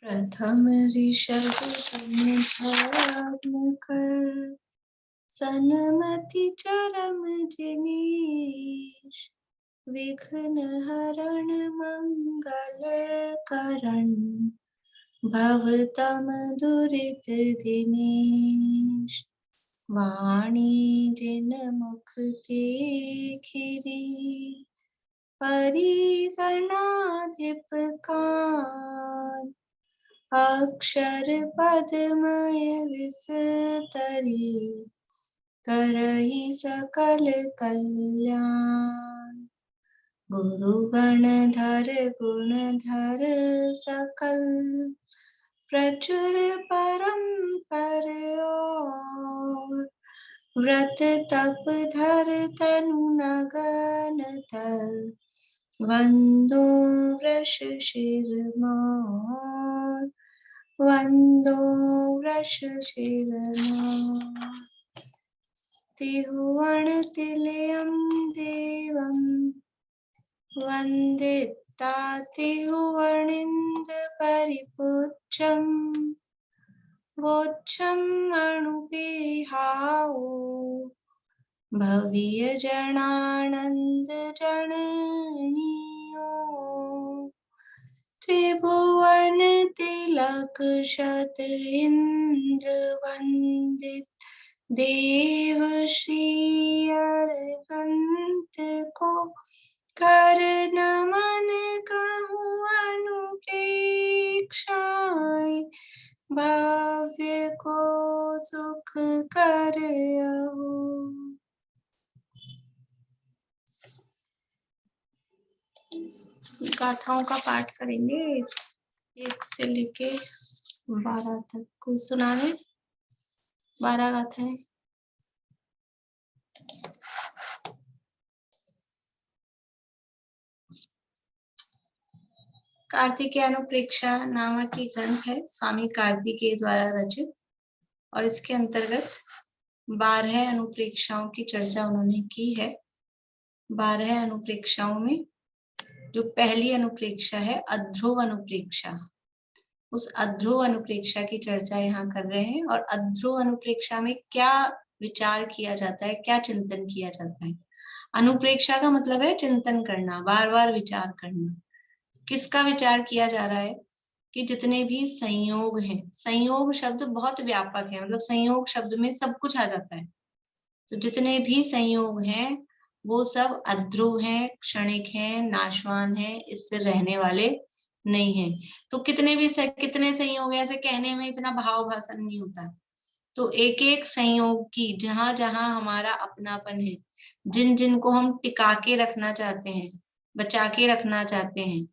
प्रथम ऋषभ धारण कर, सनमति चरम जिनीश। विघ्न हरण मंगल करण, भवतम दुरित दिनेश। वाणी जिन मुख ते खिरी, परिगणाधिप कान। अक्षर पदमय विस्तरी, करहि सकल कल्याण। गुरु गणधर गुणधर सकल, प्रचुर परंपर ओर। व्रत तप धर तनु नगन तर, वंदो वृष शिर मोर। वंदो वृष शिर मोर। तिहुवन तिलयं देवं, वंदिता तिहुवनिंद परिपुच्छं। वोच्छं अणुपिहाओ, भव्य जनानंद जननियो। त्रिभुवन तिलक शत इंद्र वंदित, देव श्री अरहंत को। कर नमन कहूँ अनुप्रेक्षाएं, भव्य को सुख कर अहो। गाथाओं का पाठ करेंगे 1 से लेके 12 तक। कोई सुनावे? 12 गाथाएं। कार्तिकेय अनुप्रेक्षा नामक एक ग्रंथ है, स्वामी कार्तिकेय द्वारा रचित, और इसके अंतर्गत 12 अनुप्रेक्षाओं की चर्चा उन्होंने की है। 12 अनुप्रेक्षाओं में जो पहली अनुप्रेक्षा है अध्रुव अनुप्रेक्षा, उस अध्रुव अनुप्रेक्षा की चर्चा यहाँ कर रहे हैं। और अध्रुव अनुप्रेक्षा में क्या विचार किया जाता है, क्या चिंतन किया जाता है। अनुप्रेक्षा का मतलब है चिंतन करना, बार बार विचार करना। किसका विचार किया जा रहा है कि जितने भी संयोग हैं, संयोग शब्द बहुत व्यापक है, मतलब संयोग शब्द में सब कुछ आ जाता है। तो जितने भी संयोग हैं वो सब अध्रुव हैं, क्षणिक हैं, नाशवान हैं, इससे रहने वाले नहीं है। तो कितने संयोग है, ऐसे कहने में इतना भाव भाषण नहीं होता। तो एक एक संयोग की जहां जहां हमारा अपनापन है, जिन जिन को हम टिका के रखना चाहते हैं, बचा के रखना चाहते हैं,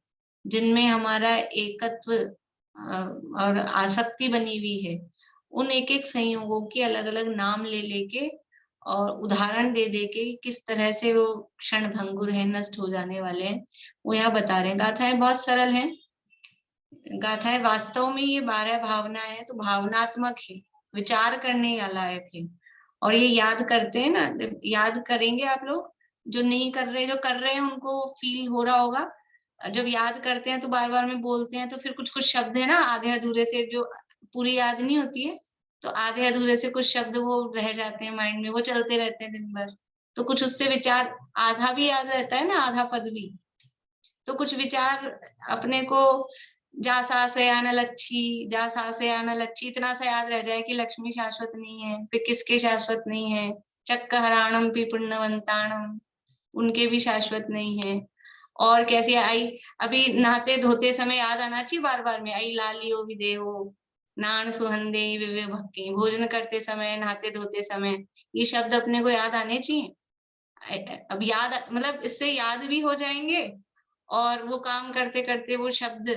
जिनमें हमारा एकत्व और आसक्ति बनी हुई है, उन एक एक संयोगों के अलग अलग नाम ले लेके और उदाहरण दे दे के किस तरह से वो क्षण भंगुर है, नष्ट हो जाने वाले हैं, वो यहाँ बता रहे हैं। गाथाएं बहुत सरल हैं। गाथाएं वास्तव में ये 12 भावनाएं हैं, तो भावनात्मक है, विचार करने लायक है। और ये याद करते हैं ना, याद करेंगे आप लोग, जो नहीं कर रहे, जो कर रहे हैं उनको फील हो रहा होगा। जब याद करते हैं तो बार बार में बोलते हैं, तो फिर कुछ कुछ शब्द है ना आधे अधूरे से, जो पूरी याद नहीं होती है, तो आधे अधूरे से कुछ शब्द वो रह जाते हैं माइंड में, वो चलते रहते हैं दिन भर। तो कुछ उससे विचार, आधा भी याद रहता है ना, आधा पद भी। तो कुछ विचार अपने को, जा सासयान लच्छी, जा सासयान लच्छी, इतना सा याद रह जाए कि लक्ष्मी शाश्वत नहीं है, फिर किसके शाश्वत नहीं है, चक्कहराणम पिपुण्यवंताणम, उनके भी शाश्वत नहीं है। और कैसी आई, अभी नहाते धोते समय याद आना चाहिए बार बार में, आई लालियो विदेहो नान सुहंदे विवे भक्के। भोजन करते समय, नहाते धोते समय, ये शब्द अपने को याद आने चाहिए। अब याद मतलब इससे याद भी हो जाएंगे, और वो काम करते करते वो शब्द,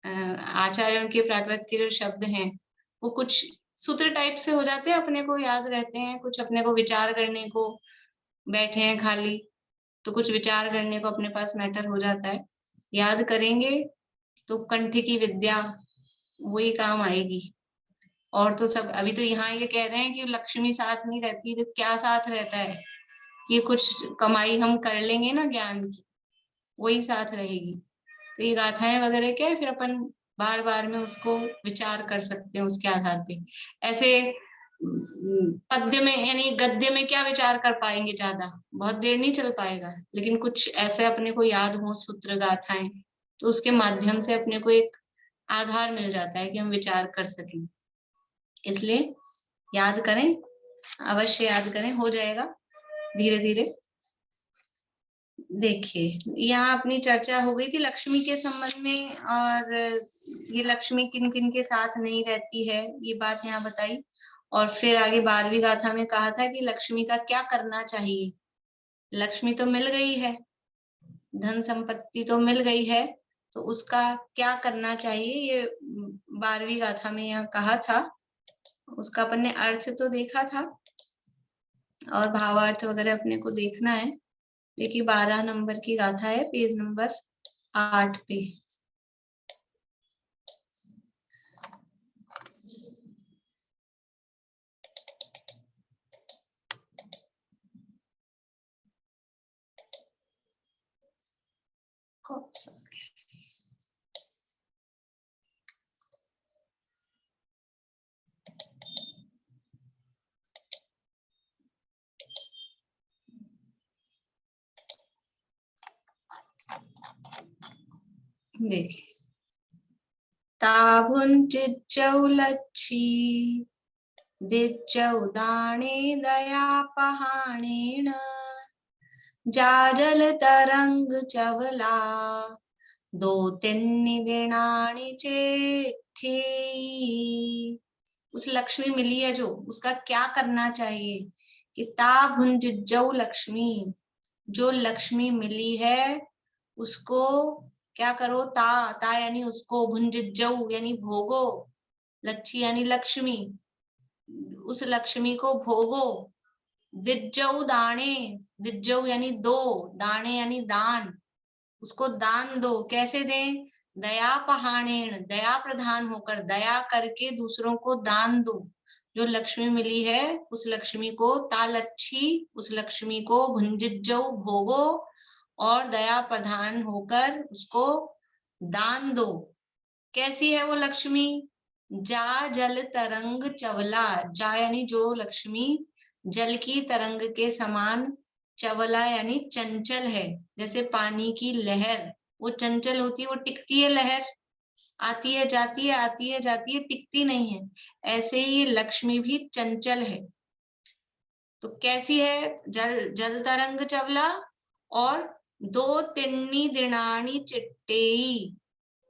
आचार्यों के प्राकृत के जो शब्द हैं वो कुछ सूत्र टाइप से हो जाते हैं, अपने को याद रहते हैं। कुछ अपने को विचार करने को बैठे हैं खाली, तो कुछ विचार करने को अपने पास मैटर हो जाता है। याद करेंगे तो कंठ की विद्या वही काम आएगी। और तो सब, अभी तो यहाँ ये कह रहे हैं कि लक्ष्मी साथ नहीं रहती, तो क्या साथ रहता है, ये कुछ कमाई हम कर लेंगे ना ज्ञान की, वही साथ रहेगी। तो ये गाथाएं वगैरह क्या है, फिर अपन बार बार में उसको विचार कर सकते हैं उसके आधार पे। ऐसे पद्य में यानी गद्य में क्या विचार कर पाएंगे, ज्यादा बहुत देर नहीं चल पाएगा, लेकिन कुछ ऐसे अपने को याद हो सूत्र गाथाएं, तो उसके माध्यम से अपने को एक आधार मिल जाता है कि हम विचार कर सकें। इसलिए याद करें, अवश्य याद करें, हो जाएगा धीरे धीरे। देखिए यहाँ अपनी चर्चा हो गई थी लक्ष्मी के संबंध में, और ये लक्ष्मी किन किन के साथ नहीं रहती है ये बात यहाँ बताई। और फिर आगे 12वीं गाथा में कहा था कि लक्ष्मी का क्या करना चाहिए। लक्ष्मी तो मिल गई है, धन संपत्ति तो मिल गई है, तो उसका क्या करना चाहिए ये 12वीं गाथा में यहाँ कहा था। उसका अपन ने अर्थ तो देखा था और भावार्थ वगैरह अपने को देखना है। देखिए 12 नंबर की गाथा है, पेज नंबर 8 पे। देखिए ताभुंजिज्जौ लच्छी दिज्जौ दाणे दयापहाणेन जाजल तरंग चवला दो तिन्नि दिनानि चिट्ठी। उस लक्ष्मी मिली है जो, उसका क्या करना चाहिए कि ता भुंजिज्जौ लक्ष्मी, जो लक्ष्मी मिली है उसको क्या करो, ता यानी उसको, भुंजिज्जौ यानी भोगो, लच्छी यानी लक्ष्मी, उस लक्ष्मी को भोगो। दिज्जौ दाने, दिज्जौ यानी दो, दाने यानी दान, उसको दान दो। कैसे दें, दया पहाणेण, दया प्रधान होकर, दया करके दूसरों को दान दो। जो लक्ष्मी मिली है उस लक्ष्मी को तालच्छी, उस लक्ष्मी को भुंजिज्जौ भोगो और दया प्रधान होकर उसको दान दो। कैसी है वो लक्ष्मी, जा जल तरंग चवला, जा यानी जो लक्ष्मी जल की तरंग के समान, चवला यानी चंचल है। जैसे पानी की लहर वो चंचल होती है, वो टिकती है, लहर आती है जाती है, आती है जाती है, टिकती नहीं है। ऐसे ही लक्ष्मी भी चंचल है। तो कैसी है, जल जल तरंग चवला, और दो तिन्नी दिनाणी चिट्टेई,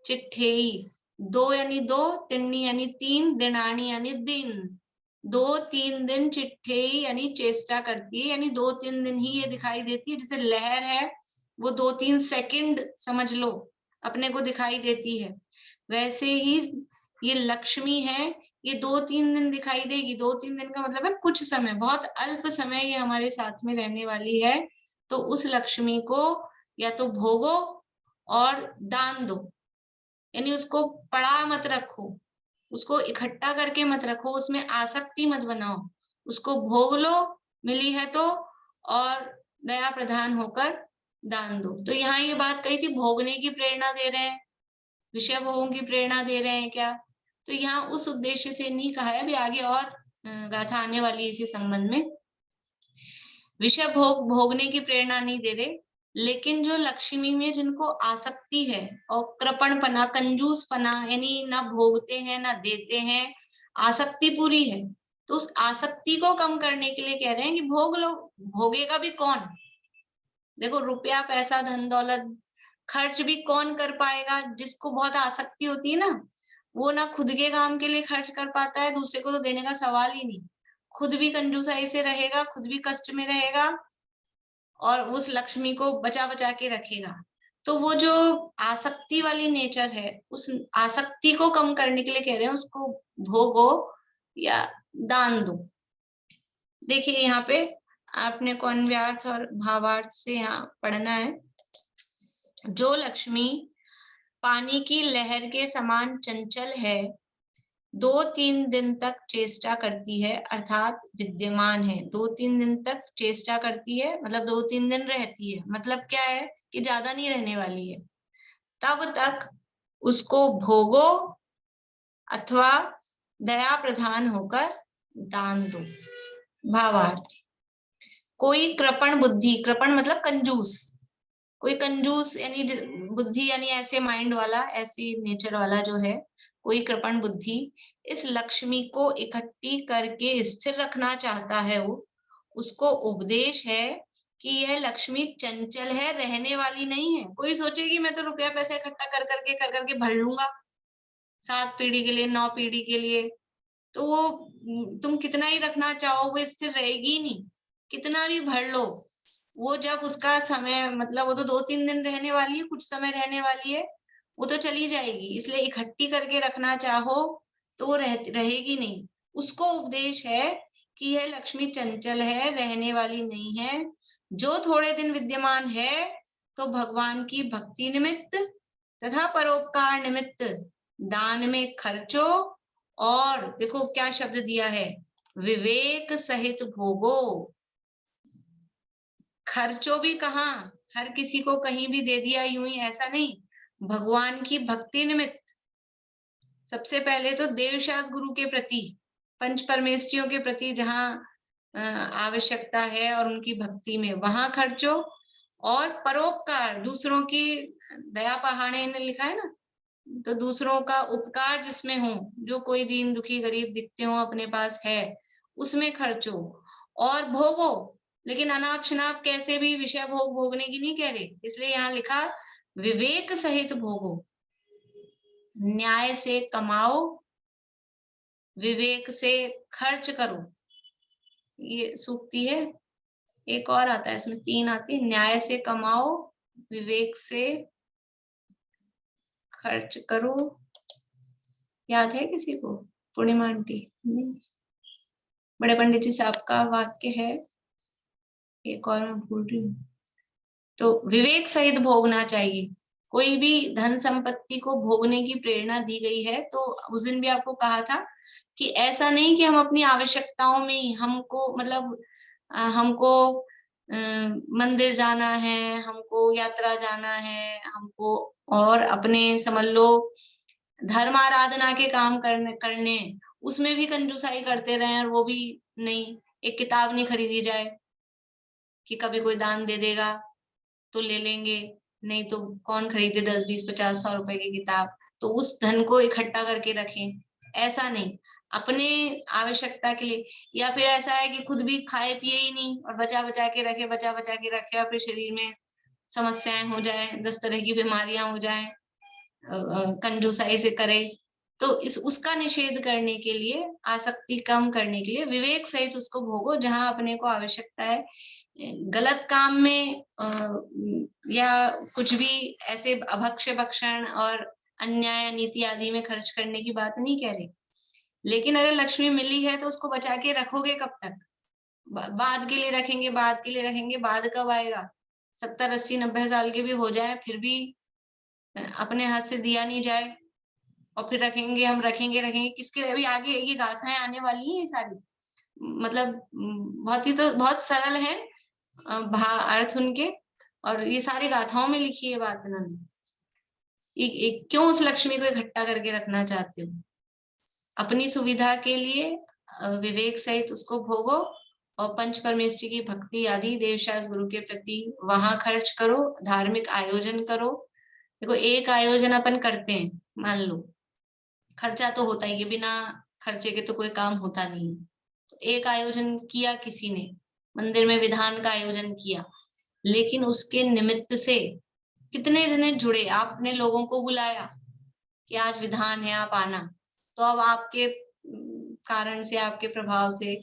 चिट्ठेई, दो यानी दो, तिन्नी यानी तीन, दिनाणी यानी दिन, 2-3 दिन चिट्ठेई यानी चेष्टा करती है, यानी 2-3 दिन ही ये दिखाई देती है। जैसे लहर है वो 2-3 सेकंड समझ लो अपने को दिखाई देती है, वैसे ही ये लक्ष्मी है, ये 2-3 दिन दिखाई देगी। 2-3 दिन का मतलब है कुछ समय, बहुत अल्प समय ये हमारे साथ में रहने वाली है। तो उस लक्ष्मी को या तो भोगो और दान दो, यानी उसको पड़ा मत रखो, उसको इकट्ठा करके मत रखो, उसमें आसक्ति मत बनाओ, उसको भोग लो मिली है तो, और दया प्रधान होकर दान दो। तो यहाँ ये बात कही थी, भोगने की प्रेरणा दे रहे हैं, विषय भोगों की प्रेरणा दे रहे हैं क्या, तो यहाँ उस उद्देश्य से नहीं कहा है। अभी आगे और गाथा आने वाली है इसी संबंध में। विषय भोग भोगने की प्रेरणा नहीं दे रहे, लेकिन जो लक्ष्मी में जिनको आसक्ति है और कृपणपना, कंजूसपना, यानी ना भोगते हैं ना देते हैं, आसक्ति पूरी है, तो उस आसक्ति को कम करने के लिए कह रहे हैं कि भोग लो। भोगेगा भी कौन, देखो रुपया पैसा धन दौलत खर्च भी कौन कर पाएगा, जिसको बहुत आसक्ति होती है ना, वो ना खुद के काम के लिए खर्च कर पाता है, दूसरे को तो देने का सवाल ही नहीं, खुद भी कंजूसाई से रहेगा, खुद भी कष्ट में रहेगा और उस लक्ष्मी को बचा बचा के रखेगा। तो वो जो आसक्ति वाली नेचर है, उस आसक्ति को कम करने के लिए कह रहे हैं उसको भोगो या दान दो। देखिए यहाँ पे आपने को अन्व्यार्थ और भावार्थ से यहाँ पढ़ना है। जो लक्ष्मी पानी की लहर के समान चंचल है, 2-3 दिन तक चेष्टा करती है, अर्थात विद्यमान है, 2-3 दिन तक चेष्टा करती है, मतलब 2-3 दिन रहती है, मतलब क्या है कि ज्यादा नहीं रहने वाली है, तब तक उसको भोगो अथवा दया प्रधान होकर दान दो। भावार्थ, कोई कृपण बुद्धि, कृपण मतलब कंजूस, कोई कंजूस यानी बुद्धि यानी ऐसे माइंड वाला, ऐसी नेचर वाला जो है, कोई कृपण बुद्धि इस लक्ष्मी को इकट्ठी करके स्थिर रखना चाहता है, वो उसको उपदेश है कि यह लक्ष्मी चंचल है, रहने वाली नहीं है। कोई सोचे कि मैं तो रुपया पैसे इकट्ठा कर करके भर लूंगा 7 पीढ़ी के लिए, 9 पीढ़ी के लिए, तो वो तुम कितना ही रखना चाहो वो स्थिर रहेगी नहीं, कितना भी भर लो, वो जब उसका समय, मतलब वो तो 2-3 दिन रहने वाली है, कुछ समय रहने वाली है, वो तो चली जाएगी। इसलिए इकट्ठी करके रखना चाहो तो वो रहेगी नहीं। उसको उपदेश है कि यह लक्ष्मी चंचल है, रहने वाली नहीं है। जो थोड़े दिन विद्यमान है तो भगवान की भक्ति निमित्त तथा परोपकार निमित्त दान में खर्चो, और देखो क्या शब्द दिया है, विवेक सहित भोगो। खर्चो भी कहाँ, हर किसी को कहीं भी दे दिया यूं ही, ऐसा नहीं, भगवान की भक्ति निमित्त। सबसे पहले तो देवशास गुरु के प्रति, पंच परमेष्ठियों के प्रति जहाँ आवश्यकता है और उनकी भक्ति में वहां खर्चो, और परोपकार, दूसरों की दया पहाड़े ने लिखा है ना, तो दूसरों का उपकार जिसमें हो, जो कोई दीन दुखी गरीब दिखते हो अपने पास है, उसमें खर्चो और भोगो। लेकिन अनाप शनाप कैसे भी विषय भोग भोगने की नहीं कह रहे, इसलिए यहाँ लिखा विवेक सहित भोगो, न्याय से कमाओ, विवेक से खर्च करो। ये सूक्ति है। एक और आता है, इसमें 3 आती है, न्याय से कमाओ, विवेक से खर्च करो। याद है किसी को? पूर्णिमा आंटी? नहीं। बड़े पंडित जी साहब का वाक्य है, एक और मैं भूल रही हूँ। तो विवेक सहित भोगना चाहिए। कोई भी धन संपत्ति को भोगने की प्रेरणा दी गई है, तो उस दिन भी आपको कहा था कि ऐसा नहीं कि हम अपनी आवश्यकताओं में ही, हमको मतलब हमको मंदिर जाना है, हमको यात्रा जाना है, हमको और अपने समझ लो धर्म आराधना के काम करने उसमें भी कंजूसाई करते रहे, और वो भी नहीं, एक किताब नहीं खरीदी जाए कि कभी कोई दान दे देगा तो ले लेंगे, नहीं तो कौन खरीदे 10-20-50-100 रुपए की किताब, तो उस धन को इकट्ठा करके रखें, ऐसा नहीं, अपने आवश्यकता के लिए। या फिर ऐसा है कि खुद भी खाए पिए ही नहीं और बचा बचा के रखे, बचा बचा के रखे, और फिर शरीर में समस्याएं हो जाए, 10 तरह की बीमारियां हो जाए, कंजूसाई से करे, तो इस उसका निषेध करने के लिए, आसक्ति कम करने के लिए विवेक सहित उसको भोगो जहां अपने को आवश्यकता है। गलत काम में या कुछ भी ऐसे अभक्ष्य भक्षण और अन्याय नीति आदि में खर्च करने की बात नहीं कह रही, लेकिन अगर लक्ष्मी मिली है तो उसको बचा के रखोगे कब तक? बाद के लिए रखेंगे, बाद के लिए रखेंगे, बाद कब आएगा? 70-80-90 साल के भी हो जाए फिर भी अपने हाथ से दिया नहीं जाए, और फिर रखेंगे, हम रखेंगे रखेंगे किसके लिए? अभी आगे ये गाथाएं आने वाली हैं सारी, मतलब बहुत ही, तो बहुत सरल है अर्थ उनके, और ये सारी गाथाओं में लिखी है बात इन्होंने। क्यों उस लक्ष्मी को इकट्ठा करके रखना चाहते हो? अपनी सुविधा के लिए विवेक सहित उसको भोगो, और पंच परमेष्ठी की भक्ति आदि देवशास गुरु के प्रति वहां खर्च करो, धार्मिक आयोजन करो। देखो एक आयोजन अपन करते हैं, मान लो खर्चा तो होता ही है, बिना खर्चे के तो कोई काम होता नहीं है। तो एक आयोजन किया किसी ने, मंदिर में विधान का आयोजन किया, लेकिन उसके निमित्त से कितने जने जुड़े, आपने लोगों को बुलाया कि आज विधान है आप आना, तो अब आपके कारण से, आपके प्रभाव से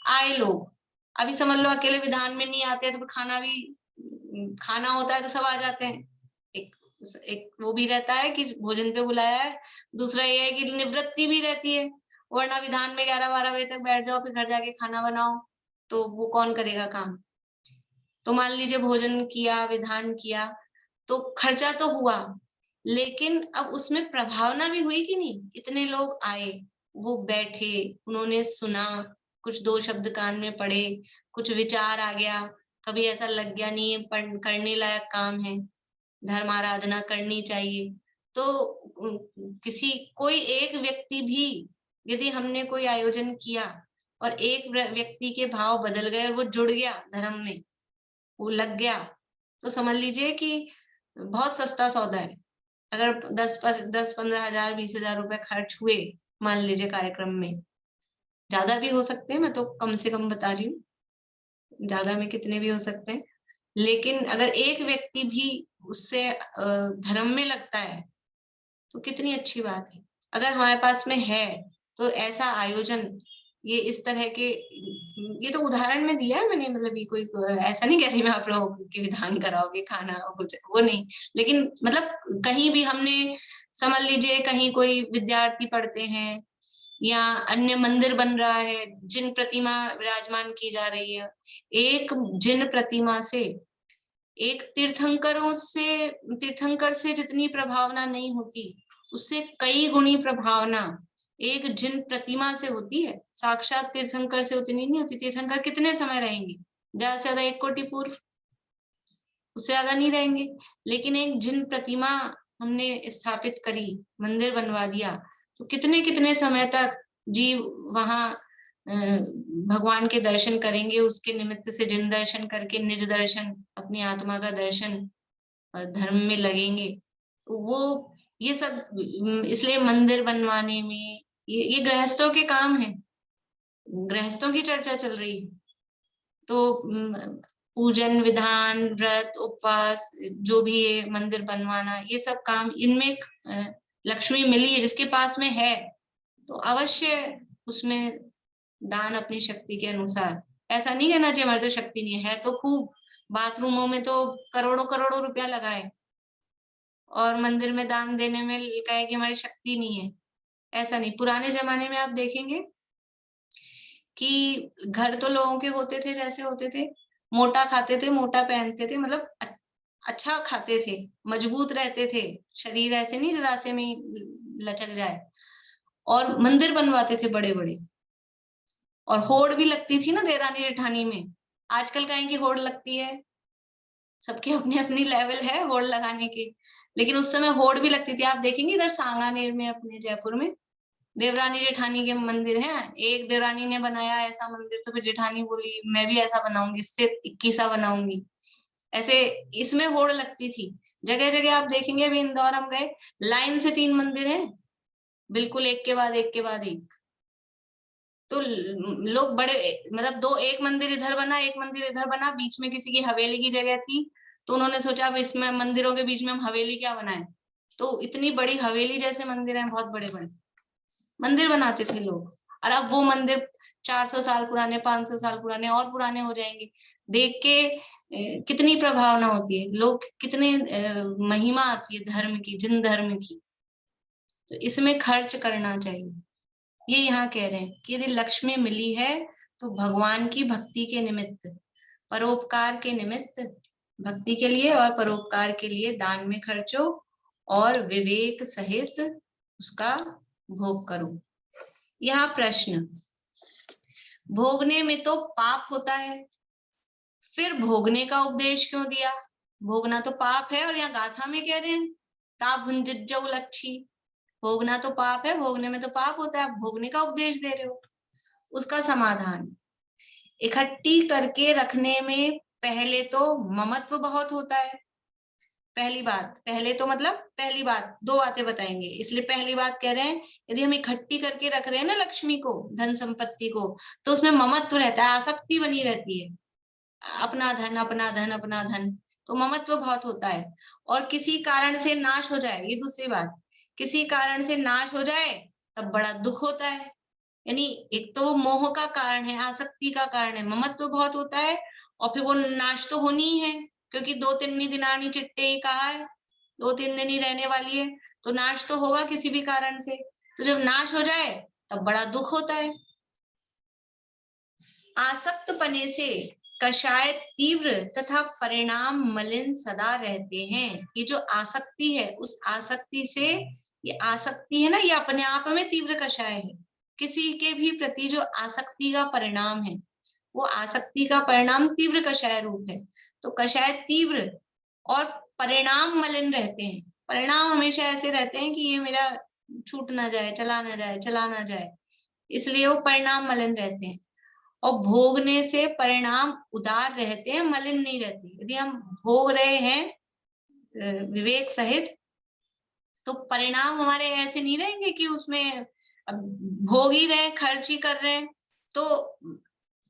आए लोग। अभी समझ लो अकेले विधान में नहीं आते तो खाना भी, खाना होता है तो सब आ जाते हैं, एक एक वो भी रहता है कि भोजन पे बुलाया है, दूसरा ये है कि निवृत्ति भी रहती है, वरना विधान में 11-12 बजे तक बैठ जाओ, फिर घर जाके खाना बनाओ, तो वो कौन करेगा काम? तो मान लीजिए भोजन किया, विधान किया, तो खर्चा तो हुआ, लेकिन अब उसमें प्रभावना भी हुई कि नहीं? इतने लोग आए, वो बैठे, उन्होंने सुना, कुछ 2 शब्द कान में पड़े, कुछ विचार आ गया, कभी ऐसा लग गया नहीं करने लायक काम है, धर्म आराधना करनी चाहिए, तो किसी कोई एक व्यक्ति भी यदि हमने कोई आयोजन किया और एक व्यक्ति के भाव बदल गए और वो जुड़ गया धर्म में, वो लग गया, तो समझ लीजिए कि बहुत सस्ता सौदा है। अगर 10-15 हजार 20,000 रुपए खर्च हुए मान लीजिए कार्यक्रम में, ज्यादा भी हो सकते हैं, मैं तो कम से कम बता रही हूँ, ज्यादा में कितने भी हो सकते हैं, लेकिन अगर एक व्यक्ति भी उससे धर्म में लगता है तो कितनी अच्छी बात है। अगर हमारे पास में है तो ऐसा आयोजन, ये इस तरह के, ये तो उदाहरण में दिया है मैंने, मतलब ये कोई ऐसा नहीं कह रही मैं आप लोगों के विधान कराओगे खाना और कुछ वो नहीं, लेकिन मतलब कहीं भी हमने समझ लीजिए कहीं कोई विद्यार्थी पढ़ते हैं या अन्य मंदिर बन रहा है, जिन प्रतिमा विराजमान की जा रही है, एक जिन प्रतिमा से, एक तीर्थंकर से जितनी प्रभावना नहीं होती, उससे कई गुणी प्रभावना एक जिन प्रतिमा से होती है। साक्षात तीर्थंकर से उतनी नहीं होती। तीर्थंकर कितने समय रहेंगे? ज्यादा से ज्यादा 1 कोटि पूर्व, उससे ज्यादा नहीं रहेंगे। लेकिन एक जिन प्रतिमा हमने स्थापित करी, मंदिर बनवा दिया, तो कितने कितने समय तक जीव वहां भगवान के दर्शन करेंगे। उसके निमित्त से जिन दर्शन करके निज दर्शन, अपनी आत्मा का दर्शन धर्म में लगेंगे। वो ये सब इसलिए मंदिर बनवाने में ये गृहस्थों के काम है, गृहस्थों की चर्चा चल रही है। तो पूजन विधान, व्रत, उपवास, जो भी है मंदिर बनवाना, ये सब काम, इनमें लक्ष्मी मिली है जिसके पास में है, तो अवश्य उसमें दान अपनी शक्ति के अनुसार। ऐसा नहीं कहना चाहिए हमारी तो शक्ति नहीं है तो खूब बाथरूमों में तो करोड़ों करोड़ों रुपया लगाए और मंदिर में दान देने में कहे कि हमारी शक्ति नहीं है, ऐसा नहीं। पुराने जमाने में आप देखेंगे कि घर तो लोगों के होते थे जैसे होते थे, मोटा खाते थे, मोटा पहनते थे, मतलब अच्छा खाते थे, मजबूत रहते थे, शरीर ऐसे नहीं जरा से में लचक जाए, और मंदिर बनवाते थे बड़े बड़े, और होड़ भी लगती थी ना देरानी जेठानी में। आजकल कहें कि होड़ लगती है, सबके अपनी अपनी लेवल है होड़ लगाने की, लेकिन उस समय होड़ भी लगती थी। आप देखेंगे इधर सांगानेर में, अपने जयपुर में देवरानी जेठानी के मंदिर हैं। एक देवरानी ने बनाया ऐसा मंदिर, तो फिर जेठानी बोली मैं भी ऐसा बनाऊंगी, इससे 21 बनाऊंगी। ऐसे इसमें होड़ लगती थी। जगह जगह आप देखेंगे, अभी इंदौर हम गए, लाइन से 3 मंदिर हैं, बिल्कुल एक के बाद एक के बाद एक। तो लोग बड़े, मतलब एक मंदिर इधर बना, एक मंदिर इधर बना, बीच में किसी की हवेली की जगह थी, तो उन्होंने सोचा अब इसमें मंदिरों के बीच में हम हवेली क्या बनाएं, तो इतनी बड़ी हवेली जैसे मंदिर हैं, बहुत बड़े बड़े मंदिर बनाते थे लोग। और अब वो मंदिर 400 साल पुराने, 500 साल पुराने, और पुराने हो जाएंगे। देख के कितनी प्रभावना होती है, लोग कितने महिमा आती है धर्म की, जिन धर्म की। तो इसमें खर्च करना चाहिए। ये यहाँ कह रहे हैं कि यदि लक्ष्मी मिली है तो भगवान की भक्ति के निमित्त, परोपकार के निमित्त, भक्ति के लिए और परोपकार के लिए दान में खर्चो और विवेक सहित उसका भोग करो। यहाँ प्रश्न, भोगने में तो पाप होता है, फिर भोगने का उपदेश क्यों दिया? भोगना तो पाप है, और यहाँ गाथा में कह रहे हैं ता भुंजौ लच्छी, भोगना तो पाप है, भोगने में तो पाप होता है, आप भोगने का उपदेश दे रहे हो। उसका समाधान, इकट्ठी करके रखने में पहले तो ममत्व बहुत होता है। पहली बात, पहले तो मतलब पहली बात, 2 बातें बताएंगे, इसलिए पहली बात कह रहे हैं यदि हम इकट्ठी करके रख रहे हैं ना लक्ष्मी को, धन संपत्ति को, तो उसमें ममत्व रहता है, आसक्ति बनी रहती है, अपना धन अपना धन अपना धन, तो ममत्व बहुत होता है। और किसी कारण से नाश हो जाए, ये दूसरी बात, किसी कारण से नाश हो जाए तब बड़ा दुख होता है। यानी एक तो वो मोह का कारण है, आसक्ति का कारण है, ममत्व बहुत होता है, और फिर वो नाश तो होनी ही है, क्योंकि 2-3 दिनानी चिट्टे ही कहा है, 2-3 दिन ही रहने वाली है, तो नाश तो होगा किसी भी कारण से। तो जब नाश हो जाए तब बड़ा दुख होता है। आसक्त पने से कषाय तीव्र तथा परिणाम मलिन सदा रहते हैं। ये जो आसक्ति है, उस आसक्ति से, ये आसक्ति है ना, ये अपने आप में तीव्र कषाय है। किसी के भी प्रति जो आसक्ति का परिणाम है, वो आसक्ति का परिणाम तीव्र कषाय रूप है। तो कषाय तीव्र और परिणाम मलिन रहते हैं। परिणाम हमेशा ऐसे रहते हैं कि ये मेरा छूट ना जाए, चला ना जाए, चला ना जाए, इसलिए वो परिणाम मलिन रहते हैं। और भोगने से परिणाम उदार रहते हैं, मलिन नहीं रहते। यदि हम भोग रहे हैं विवेक सहित, तो परिणाम हमारे ऐसे नहीं रहेंगे कि उसमें अब भोग ही रहे, खर्च ही कर रहे हैं। तो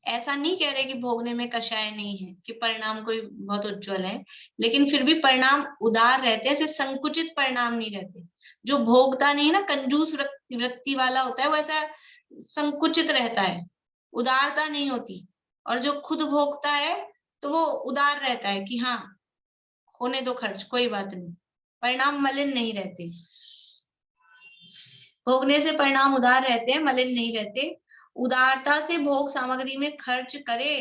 ऐसा नहीं कह रहे कि भोगने में कषाय नहीं है, कि परिणाम कोई बहुत उज्जवल है, लेकिन फिर भी परिणाम उदार रहते हैं, ऐसे संकुचित परिणाम नहीं रहते। जो भोगता नहीं ना, कंजूस वृत्ति वाला होता है, वो ऐसा संकुचित रहता है, उदारता नहीं होती। और जो खुद भोगता है तो वो उदार रहता है कि हाँ, होने दो खर्च, कोई बात नहीं, परिणाम मलिन नहीं रहते। भोगने से परिणाम उदार रहते हैं, मलिन नहीं रहते। उदारता से भोग सामग्री में खर्च करे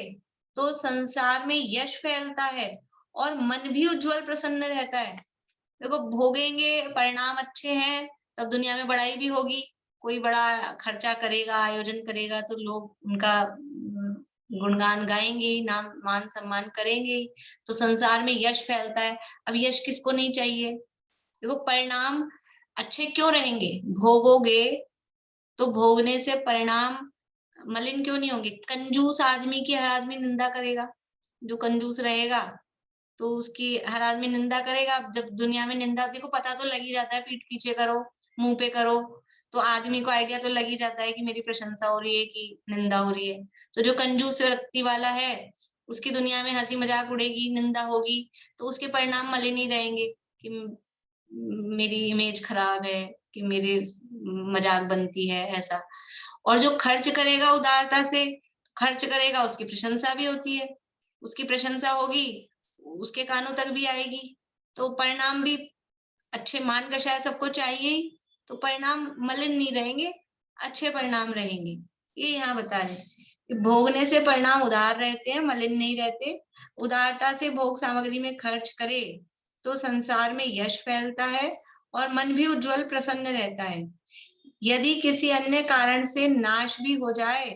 तो संसार में यश फैलता है और मन भी उज्जवल प्रसन्न रहता है। देखो, भोगेंगे, परिणाम अच्छे हैं, तब दुनिया में बड़ाई भी होगी। कोई बड़ा खर्चा करेगा, आयोजन करेगा, तो लोग उनका गुणगान गाएंगे, नाम मान सम्मान करेंगे, तो संसार में यश फैलता है। अब यश किसको नहीं चाहिए? देखो, परिणाम अच्छे क्यों रहेंगे? भोगोगे तो भोगने से परिणाम मलिन क्यों नहीं होंगे? कंजूस आदमी की हर आदमी निंदा करेगा। जो कंजूस रहेगा तो उसकी हर आदमी निंदा करेगा। जब दुनिया में निंदा, देखो पता तो लग ही जाता है, पीठ पीछे करो, मुंह पे करो, तो आदमी को आइडिया तो लग ही जाता है कि मेरी प्रशंसा हो रही है कि निंदा हो रही है। तो जो कंजूस व्यक्ति वाला है, उसकी दुनिया में हंसी मजाक उड़ेगी, निंदा होगी, तो उसके परिणाम मलिन ही रहेंगे कि मेरी इमेज खराब है, कि मेरी मजाक बनती है, ऐसा। और जो खर्च करेगा उदारता से, खर्च करेगा, उसकी प्रशंसा भी होती है, उसकी प्रशंसा होगी, उसके कानों तक भी आएगी, तो परिणाम भी अच्छे। मान का शायद सबको चाहिए ही, तो परिणाम मलिन नहीं रहेंगे, अच्छे परिणाम रहेंगे। ये यहाँ बता रहे कि भोगने से परिणाम उदार रहते हैं, मलिन नहीं रहते। उदारता से भोग सामग्री में खर्च करे तो संसार में यश फैलता है और मन भी उज्जवल प्रसन्न रहता है। यदि किसी अन्य कारण से नाश भी हो जाए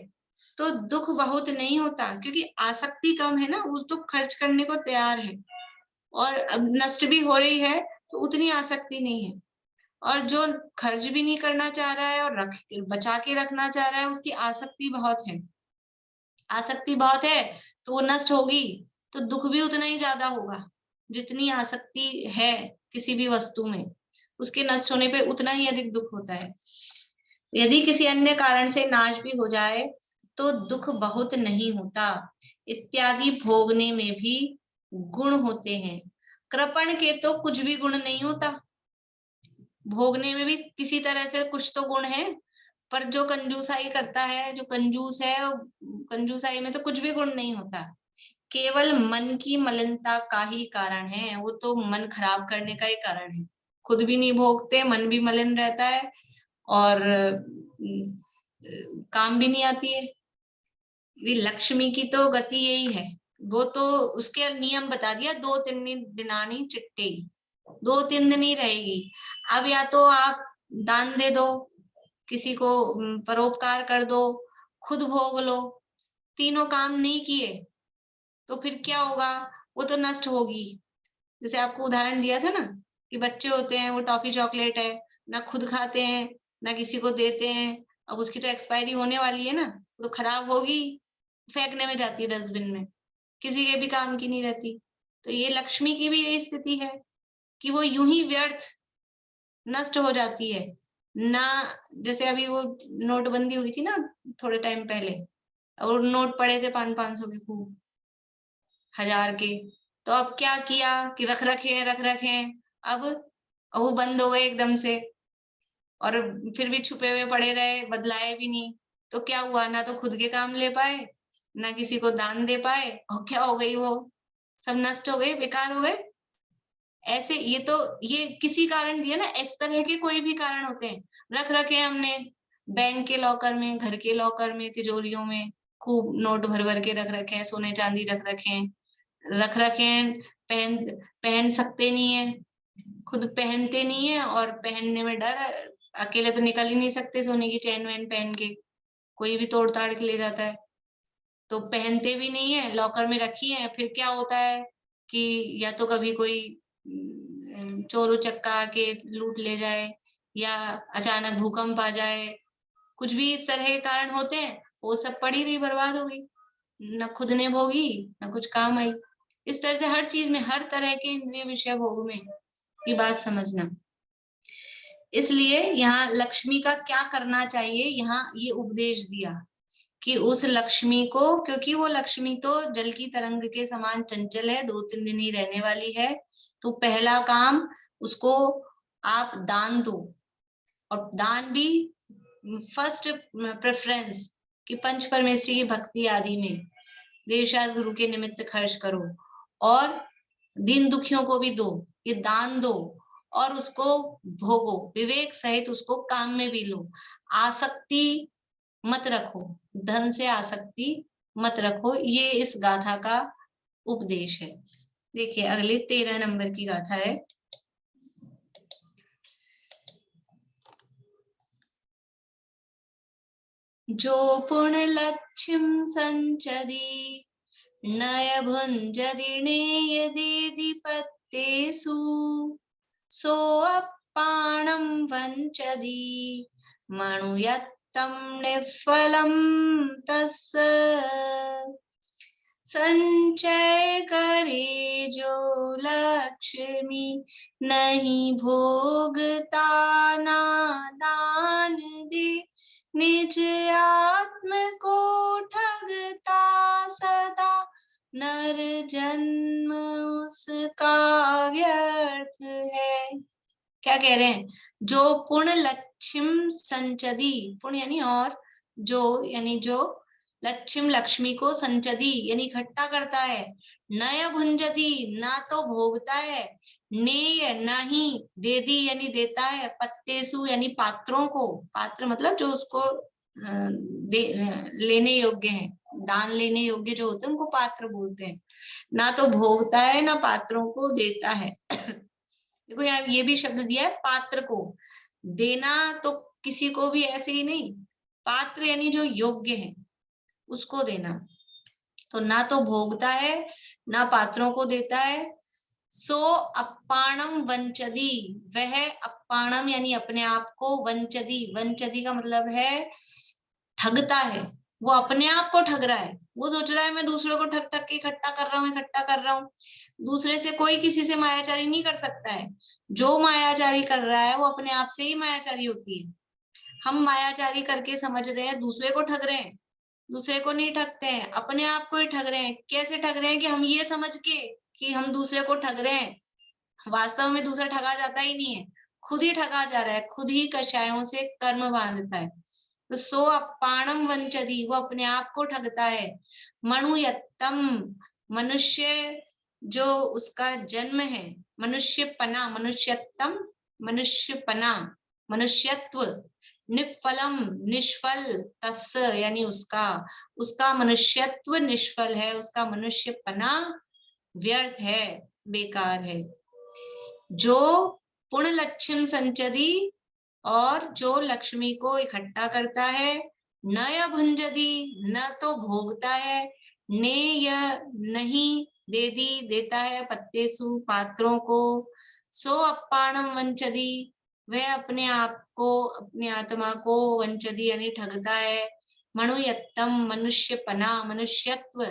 तो दुख बहुत नहीं होता, क्योंकि आसक्ति कम है ना, वो तो खर्च करने को तैयार है। और अब नष्ट भी हो रही है तो उतनी आसक्ति नहीं है। और जो खर्च भी नहीं करना चाह रहा है और बचा के रखना चाह रहा है, उसकी आसक्ति बहुत है। आसक्ति बहुत है तो वो नष्ट होगी तो दुख भी उतना ही ज्यादा होगा। जितनी आसक्ति है किसी भी वस्तु में, उसके नष्ट होने पे उतना ही अधिक दुख होता है। यदि किसी अन्य कारण से नाश भी हो जाए तो दुख बहुत नहीं होता। इत्यादि भोगने में भी गुण होते हैं, कृपण के तो कुछ भी गुण नहीं होता। भोगने में भी किसी तरह से कुछ तो गुण है, पर जो कंजूसाई करता है, जो कंजूस है, कंजूसाई में तो कुछ भी गुण नहीं होता। केवल मन की मलिनता का ही कारण है, वो तो मन खराब करने का ही कारण है। खुद भी नहीं भोगते, मन भी मलिन रहता है, और काम भी नहीं आती है। लक्ष्मी की तो गति यही है, वो तो उसके नियम बता दिया, 2-3 दिनानी चिट्टे, 2-3 दिन ही रहेगी। अब या तो आप दान दे दो, किसी को परोपकार कर दो, खुद भोग लो, तीनों काम नहीं किए तो फिर क्या होगा? वो तो नष्ट होगी। जैसे आपको उदाहरण दिया था ना, कि बच्चे होते हैं, वो टॉफी चॉकलेट है, ना खुद खाते हैं ना किसी को देते हैं। अब उसकी तो एक्सपायरी होने वाली है ना, वो तो खराब होगी, फेंकने में जाती है डस्टबिन में, किसी के भी काम की नहीं रहती। तो ये लक्ष्मी की भी यही स्थिति है कि वो यूं ही व्यर्थ नष्ट हो जाती है ना। जैसे अभी वो नोटबंदी हुई थी ना थोड़े टाइम पहले, और नोट पड़े थे 500-500 के, खूब 1000 के। तो अब क्या किया कि रख रखे रख रखे, अब वो बंद हो गए एकदम से, और फिर भी छुपे हुए पड़े रहे, बदलाए भी नहीं। तो क्या हुआ? ना तो खुद के काम ले पाए, ना किसी को दान दे पाए, और क्या हो गई? वो सब नष्ट हो गए, बेकार हो गए। ऐसे ये किसी कारण दिया ना, इस तरह के कोई भी कारण होते हैं। रख रखे हमने बैंक के लॉकर में, घर के लॉकर में, तिजोरियों में, खूब नोट भर भर के रख रखे हैं, सोने चांदी रख रखे हैं, पहन पहन सकते नहीं है, खुद पहनते नहीं है, और पहनने में डर, अकेले तो निकल ही नहीं सकते सोने की चैन वैन पहन के, कोई भी तोड़ ताड़ के ले जाता है। तो पहनते भी नहीं है, लॉकर में रखी है। फिर क्या होता है कि या तो कभी कोई चोर उचक्का आके लूट ले जाए, या अचानक भूकंप आ जाए, कुछ भी इस तरह के कारण होते हैं, वो सब पड़ी रही, बर्बाद हो गई, न खुद ने भोगी न कुछ काम आई। इस तरह से हर चीज में, हर तरह के इंद्रिय विषय भोग में ये बात समझना। इसलिए यहाँ लक्ष्मी का क्या करना चाहिए, यहाँ ये उपदेश दिया कि उस लक्ष्मी को, क्योंकि वो लक्ष्मी तो जल की तरंग के समान चंचल है, 2-3 दिन ही रहने वाली है, तो पहला काम उसको आप दान दो, और दान भी फर्स्ट प्रेफरेंस कि पंच परमेष्ठी की भक्ति आदि में देवशास्त्र गुरु के निमित्त खर्च करो, और दीन दुखियों को भी दो, ये दान दो, और उसको भोगो, विवेक सहित उसको काम में भी लो। आसक्ति मत रखो, धन से आसक्ति मत रखो, ये इस गाथा का उपदेश है। देखिए अगले 13 नंबर की गाथा है। जो पुण्य लक्ष्यम संचदी नय भुंजदिने यदि सो अप्पाणं वंचदी मणुयत्तं निफलं तस्य। संचय करे जो लक्ष्मी नहीं भोगता ना दान दे, निज आत्म को ठगता सदा नर जन्म उसका व्यर्थ है। क्या कह रहे हैं? जो पुण्य लक्ष्म संचदी, पुण्य यानी और, जो यानी जो लक्ष्म लक्ष्मी को संचदी यानी इकट्ठा करता है, नय भुंजदी ना तो भोगता है, नेय नहीं, देदी यानी देता है, पत्तेसु यानी पात्रों को, पात्र मतलब जो उसको लेने योग्य है, दान लेने योग्य जो होते हैं उनको पात्र बोलते हैं। ना तो भोगता है ना पात्रों को देता है। देखो यार ये भी शब्द दिया है, पात्र को देना, तो किसी को भी ऐसे ही नहीं, पात्र यानी जो योग्य है उसको देना। तो ना तो भोगता है ना पात्रों को देता है। सो अप्पाणम वंचदी, वह अप्पाणम यानी अपने आप को, वंचदी, वंचदी का मतलब है ठगता है, वो अपने आप को ठग रहा है, वो सोच रहा है मैं दूसरों को ठग ठग के इकट्ठा कर रहा हूँ, इकट्ठा कर रहा हूँ। दूसरे से कोई किसी से मायाचारी नहीं कर सकता है, जो मायाचारी कर रहा है वो अपने आप से ही मायाचारी होती है। हम मायाचारी करके समझ रहे हैं दूसरे को ठग रहे हैं, दूसरे को नहीं ठगते हैं, अपने आप को ही ठग रहे हैं। कैसे ठग रहे हैं? कि हम ये समझ के कि हम दूसरे को ठग रहे हैं, वास्तव में दूसरा ठगा जाता ही नहीं है, खुद ही ठगा जा रहा है, खुद ही कषायों से कर्म बांधता है। तो सो अपाणम वंचदी, वो अपने आप को ठगता है। मणुयत्तम, मनुष्य जो उसका जन्म है, मनुष्यपना, मनुष्यत्तम मनुष्यपना, मनुष्यत्व, निफलम निष्फल, तस् यानी उसका, उसका मनुष्यत्व निष्फल है, उसका मनुष्यपना व्यर्थ है, बेकार है। जो पुण्य लक्ष्मी संचदी, और जो लक्ष्मी को इकट्ठा करता है, न भुंजदी न तो भोगता है, ने यह नहीं, देदी देता है, पत्तेसु पात्रों को, सो अप्पाणम वंचदी, वह अपने आप को, अपनी आत्मा को, वंचदी यानी ठगता है। मणुयत्तम मनुष्यपना, मनुष्यत्व,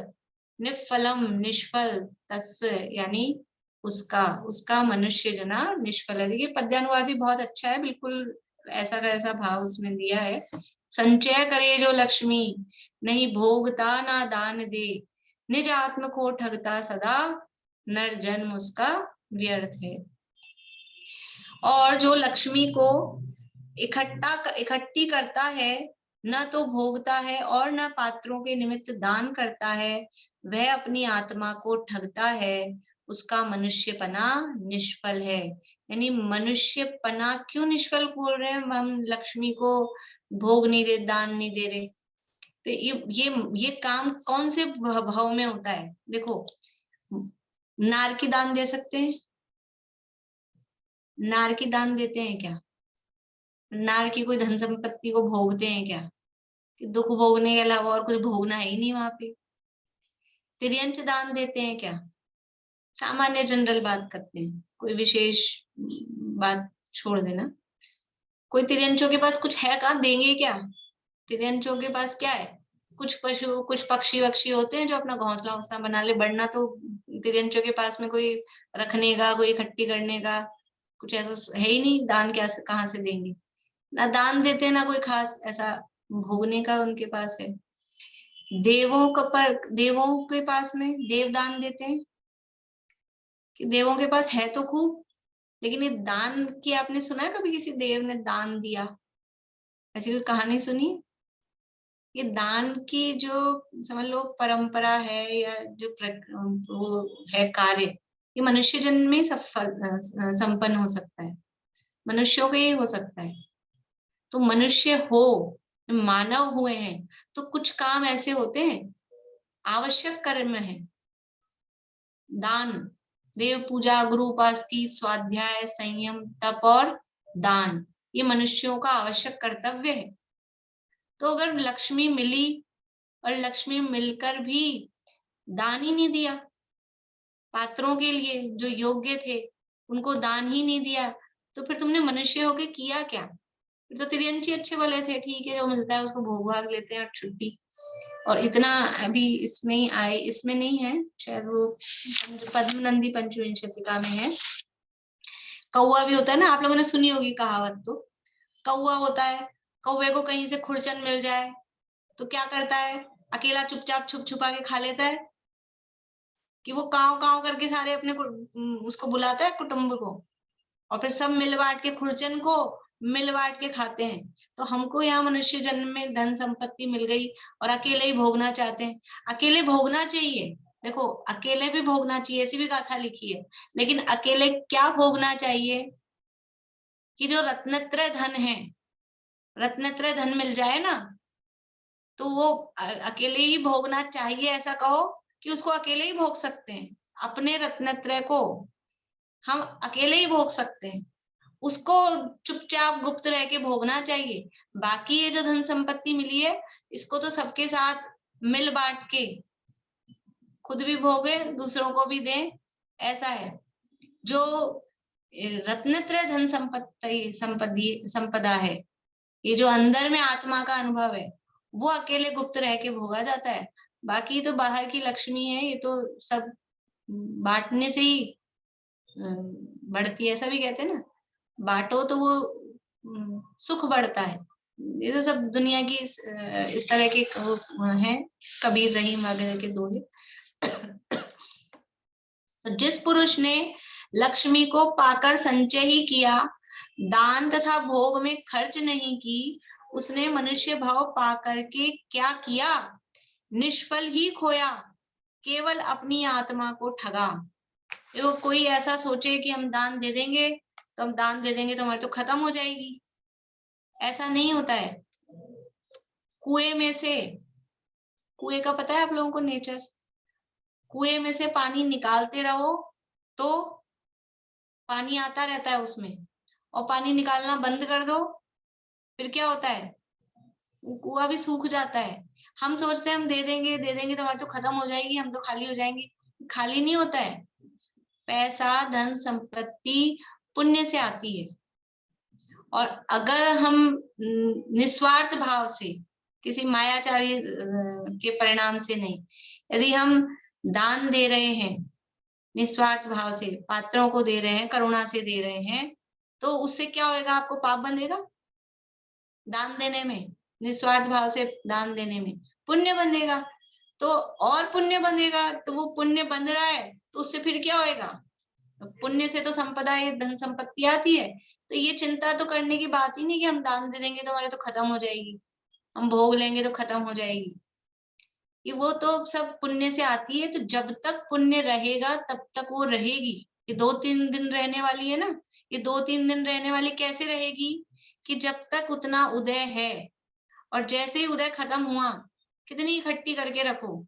निफलम निष्फल, तस्य यानी उसका, उसका मनुष्य जना निष्फल है। देखिए पद्यानुवाद भी बहुत अच्छा है, बिल्कुल ऐसा का ऐसा भाव उसमें दिया है। संचय करे जो लक्ष्मी नहीं भोगता ना दान दे, निज आत्म को ठगता सदा नर जन्म उसका व्यर्थ है। और जो लक्ष्मी को इकट्ठी करता है, न तो भोगता है और न पात्रों के निमित्त दान करता है, वह अपनी आत्मा को ठगता है, उसका मनुष्यपना निष्फल है। यानी मनुष्यपना क्यों निष्फल बोल रहे हैं? हम लक्ष्मी को भोग नहीं दे, दान नहीं दे रहे, तो ये काम कौन से भाव में होता है? देखो, नार की दान दे सकते हैं? नार की दान देते हैं क्या? नार की कोई धन संपत्ति को भोगते हैं क्या? कि दुख भोगने के अलावा और कुछ भोगना है ही नहीं वहां पे। तिर्यंच दान देते हैं क्या? सामान्य जनरल बात करते हैं, कोई विशेष बात छोड़ देना। कोई तिरंचों के पास कुछ है, कहाँ देंगे क्या? तिरंचों के पास क्या है? कुछ पशु, कुछ पक्षी वक्षी होते हैं जो अपना घोंसला वोंसला बना ले, बढ़ना तो तिरंचों के पास में कोई रखने का, कोई इकट्ठी करने का कुछ ऐसा है ही नहीं। दान क्या से, कहाँ से देंगे? ना दान देते, ना कोई खास ऐसा भोगने का उनके पास है। देवों का पर, देवों के पास में देव दान देते हैं कि देवों के पास है तो खूब, लेकिन ये दान की आपने सुना है कभी किसी देव ने दान दिया? ऐसी कोई कहानी सुनी? ये दान की जो समझ लो परंपरा है, या जो वो है कार्य, ये मनुष्य जन्म में सफल संपन्न हो सकता है, मनुष्यों के ही हो सकता है। तो मनुष्य हो, मानव हुए हैं, तो कुछ काम ऐसे होते हैं, आवश्यक कर्म है। दान, देव पूजा, गुरु उपासना, स्वाध्याय, संयम, तप और दान, ये मनुष्यों का आवश्यक कर्तव्य है। तो अगर लक्ष्मी मिली और लक्ष्मी मिलकर भी दान ही नहीं दिया, पात्रों के लिए जो योग्य थे उनको दान ही नहीं दिया, तो फिर तुमने मनुष्य होके किया क्या? फिर तो तिरंची अच्छे वाले थे, ठीक है, जो मिलता है उसको भोग भाग लेते हैं और छुट्टी। और इतना अभी इसमें ही आए, इसमें नहीं है शायद, वो पद्म नंदी पंचविंशतिका में है। कौवा भी होता है ना, आप लोगों ने सुनी होगी कहावत तो। कौवा होता है, कौवे को कहीं से खुरचन मिल जाए तो क्या करता है? अकेला चुपचाप छुप छुपा के खा लेता है, कि वो काव काव करके सारे अपने उसको बुलाता है कुटुंब को, और फिर सब मिल बांट के खुरचन को मिल बांट के खाते हैं। तो हमको यहाँ मनुष्य जन्म में धन संपत्ति मिल गई और अकेले ही भोगना चाहते हैं। अकेले भोगना चाहिए, देखो अकेले भी भोगना चाहिए, ऐसी भी गाथा लिखी है, लेकिन अकेले क्या भोगना चाहिए? कि जो रत्नत्रय धन है, रत्नत्रय धन मिल जाए ना, तो वो अकेले ही भोगना चाहिए। ऐसा कहो कि उसको अकेले ही भोग सकते हैं, अपने रत्नत्रय को हम अकेले ही भोग सकते हैं, उसको चुपचाप गुप्त रह के भोगना चाहिए। बाकी ये जो धन संपत्ति मिली है, इसको तो सबके साथ मिल बांट के खुद भी भोगे, दूसरों को भी दें, ऐसा है। जो रत्नत्रय धन संपदा है, ये जो अंदर में आत्मा का अनुभव है, वो अकेले गुप्त रह के भोगा जाता है। बाकी तो बाहर की लक्ष्मी है, ये तो सब बांटने से ही बढ़ती है, ऐसा भी कहते हैं ना, बांटो तो वो सुख बढ़ता है। ये तो सब दुनिया की इस तरह के वो हैं, कबीर रहीम वगैरह के दोहे। तो जिस पुरुष ने लक्ष्मी को पाकर संचय ही किया, दान तथा भोग में खर्च नहीं की, उसने मनुष्य भाव पाकर के क्या किया? निष्फल ही खोया, केवल अपनी आत्मा को ठगा। देखो कोई ऐसा सोचे कि हम दान दे देंगे, तो हम दान दे देंगे तो हमारी तो खत्म हो जाएगी, ऐसा नहीं होता है। कुएं में से, कुएं का पता है आप लोगों को नेचर? कुएं में से पानी निकालते रहो तो पानी आता रहता है उसमें, और पानी निकालना बंद कर दो फिर क्या होता है? कुआं भी सूख जाता है। हम सोचते हैं हम दे देंगे तो हमारी तो खत्म हो जाएगी, हम तो खाली हो जाएंगे। खाली नहीं होता है। पैसा, धन संपत्ति पुण्य से आती है, और अगर हम निस्वार्थ भाव से, किसी मायाचारी के परिणाम से नहीं, यदि हम दान दे रहे हैं, निस्वार्थ भाव से पात्रों को दे रहे हैं, करुणा से दे रहे हैं, तो उससे क्या होगा? आपको पाप बंधेगा दान देने में, निस्वार्थ भाव से दान देने में पुण्य बंधेगा। तो और पुण्य बंधेगा, तो वो पुण्य बंध रहा है तो उससे फिर क्या होएगा? पुण्य से तो संपदा, ये धन संपत्ति आती है। तो ये चिंता तो करने की बात ही नहीं कि हम दान दे देंगे तो हमारे तो खत्म हो जाएगी, हम भोग लेंगे तो खत्म हो जाएगी। ये वो तो सब पुण्य से आती है। तो जब तक पुण्य रहेगा तब तक वो रहेगी। ये 2-3 दिन रहने वाली है ना, ये 2-3 दिन रहने वाली कैसे रहेगी? कि जब तक उतना उदय है, और जैसे ही उदय खत्म हुआ, कितनी इकट्ठी करके रखो,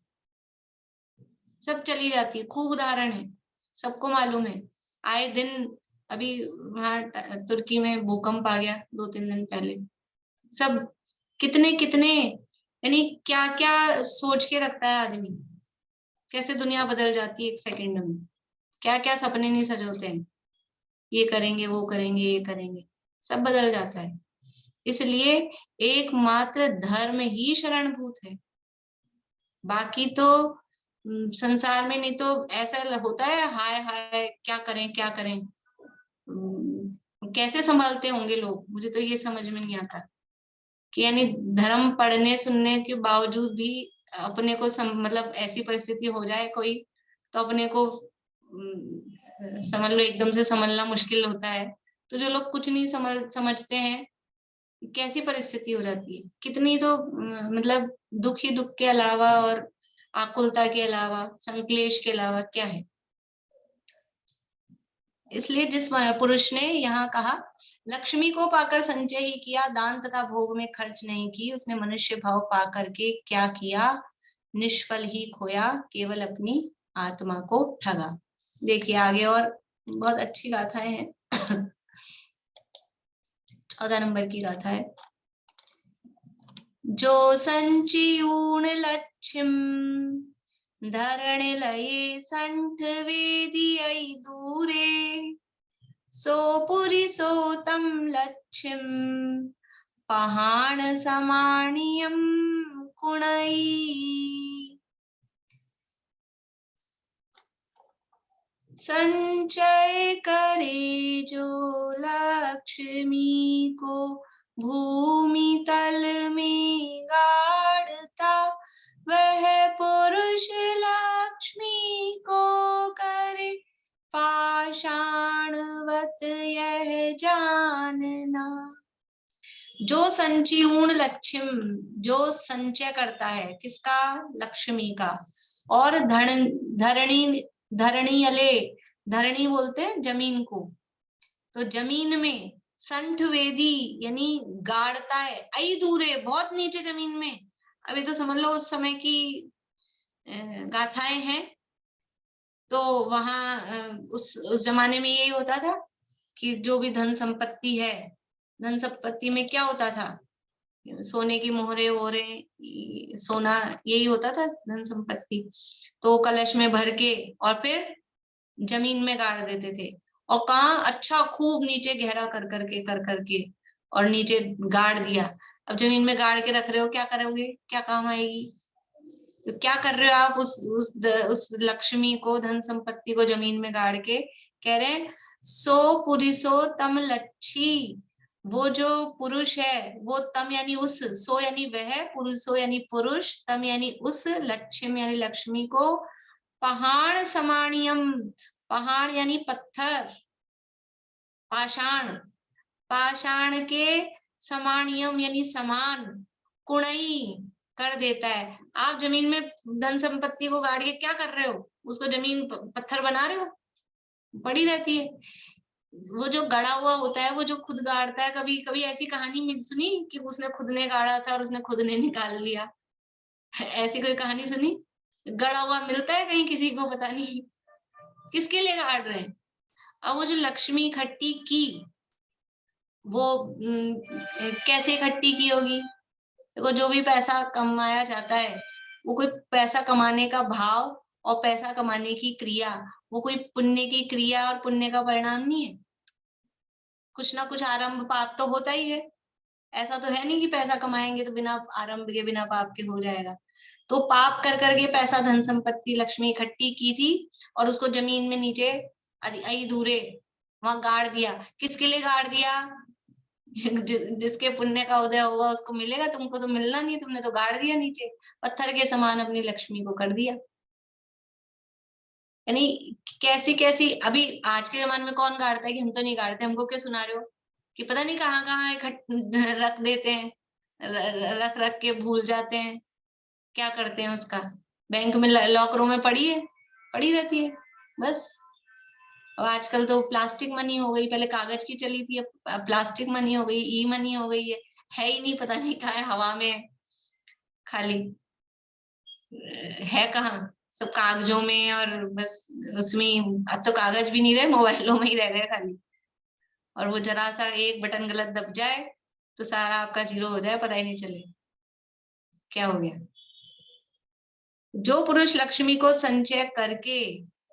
सब चली जाती है। खूब उदाहरण है, सबको मालूम है। आए दिन, अभी वहां तुर्की में भूकंप आ गया 2-3 दिन पहले, सब कितने कितने, यानी क्या क्या सोच के रखता है आदमी, कैसे दुनिया बदल जाती है एक सेकंड में। क्या क्या सपने नहीं सजोते हैं, ये करेंगे वो करेंगे ये करेंगे, सब बदल जाता है। इसलिए एकमात्र धर्म ही शरणभूत है। बाकी तो संसार में नहीं तो ऐसा होता है, हाय हाय क्या करें क्या करें। कैसे संभालते होंगे लोग, मुझे तो ये समझ में नहीं आता कि यानी धर्म पढ़ने सुनने के बावजूद भी अपने को मतलब ऐसी परिस्थिति हो जाए कोई, तो अपने को समझ लो एकदम से संभलना मुश्किल होता है। तो जो लोग कुछ नहीं समझते हैं, कैसी परिस्थिति हो जाती है, कितनी तो मतलब दुख ही दुख के अलावा और आकुलता के अलावा, संक्लेश के अलावा क्या है। इसलिए जिस पुरुष ने यहाँ कहा, लक्ष्मी को पाकर संचय ही किया, दान तथा भोग में खर्च नहीं की, उसने मनुष्य भाव पाकर के क्या किया, निष्फल ही खोया, केवल अपनी आत्मा को ठगा। देखिए आगे और बहुत अच्छी गाथाएं हैं। 14 नंबर की गाथा है। जो संचियूण लक्ष्यम धरण लये संठ वेदी दूरे, सो पुरी सो तम लक्ष्यम पहाण समाणियम कुणई। संचय करे जो लक्ष्मी को भूमि तल में गाड़ता, वह पुरुष लक्ष्मी को करे पाषाणवत यह जानना। जो संचियूण लक्ष्यम, जो संचय करता है किसका, लक्ष्मी का, और धरणी धरणी अले, धरणी बोलते हैं जमीन को, तो जमीन में संठ वेदी यानी गाड़ता है, आई दूरे बहुत नीचे जमीन में। अभी तो समझ लो उस समय की गाथाएं हैं, तो वहां उस जमाने में यही होता था कि जो भी धन संपत्ति है, धन संपत्ति में क्या होता था, सोने की मोहरे वोहरे, सोना, यही होता था धन संपत्ति। तो कलश में भर के और फिर जमीन में गाड़ देते थे, और कहाँ अच्छा खूब नीचे गहरा कर करके और नीचे गाड़ दिया। अब जमीन में गाड़ के रख रहे हो, क्या करोगे, क्या काम आएगी। तो क्या कर रहे हो आप, उस लक्ष्मी को, धन संपत्ति को जमीन में गाड़ के, कह रहे हैं सो पुरिसो तम लच्छी, वो जो पुरुष है वो तम यानी उस, सो यानी वह, पुरुषो यानी पुरुष, तम यानी उस, लक्ष्मी यानी लक्ष्मी को, पहाड़ समाणियम, पहाड़ यानी पत्थर, पाषाण, पाषाण के समाणियम यानी समान, कुणई कर देता है। आप जमीन में धन संपत्ति को गाड़ के क्या कर रहे हो, उसको जमीन पत्थर बना रहे हो, पड़ी रहती है। वो जो गड़ा हुआ होता है, वो जो खुद गाड़ता है, कभी कभी ऐसी कहानी सुनी कि उसने खुद ने गाड़ा था और उसने खुद ने निकाल लिया, ऐसी कोई कहानी सुनी। गड़ा हुआ मिलता है कहीं किसी को, पता नहीं किसके लिए गाड़ रहे हैं। अब वो जो लक्ष्मी इकट्ठी की, वो कैसे इकट्ठी की होगी। देखो जो भी पैसा कमाया जाता है, वो कोई पैसा कमाने का भाव और पैसा कमाने की क्रिया, वो कोई पुण्य की क्रिया और पुण्य का परिणाम नहीं है। कुछ ना कुछ आरंभ पाप तो होता ही है। ऐसा तो है नहीं कि पैसा कमाएंगे तो बिना आरंभ के, बिना पाप के हो जाएगा। तो पाप कर करके पैसा, धन संपत्ति लक्ष्मी इकट्ठी की थी और उसको जमीन में नीचे आई दूरे वहां गाड़ दिया। किसके लिए गाड़ दिया, जिसके पुण्य का उदय होगा उसको मिलेगा, तुमको तो मिलना नहीं, तुमने तो गाड़ दिया नीचे, पत्थर के समान अपनी लक्ष्मी को कर दिया। यानी कैसी कैसी, अभी आज के जमाने में कौन गाड़ता है, कि हम तो नहीं गाड़ते, हमको क्यों सुना रहे हो, कि पता नहीं कहाँ कहाँ रख देते हैं, रख रख के भूल जाते हैं, क्या करते हैं उसका, बैंक में लॉकरों में पड़ी है, पड़ी रहती है बस। अब आजकल तो प्लास्टिक मनी हो गई, पहले कागज की चली थी, अब प्लास्टिक मनी हो गई, ई मनी हो गई है ही नहीं, पता नहीं कहाँ है, हवा में है खाली, है कहाँ, सब कागजों में और बस उसमें। अब तो कागज भी नहीं रहे, मोबाइलों में ही रह गए खाली, और वो जरा सा एक बटन गलत दब जाए तो सारा आपका जीरो हो जाए, पता ही नहीं चले क्या हो गया। जो पुरुष लक्ष्मी को संचय करके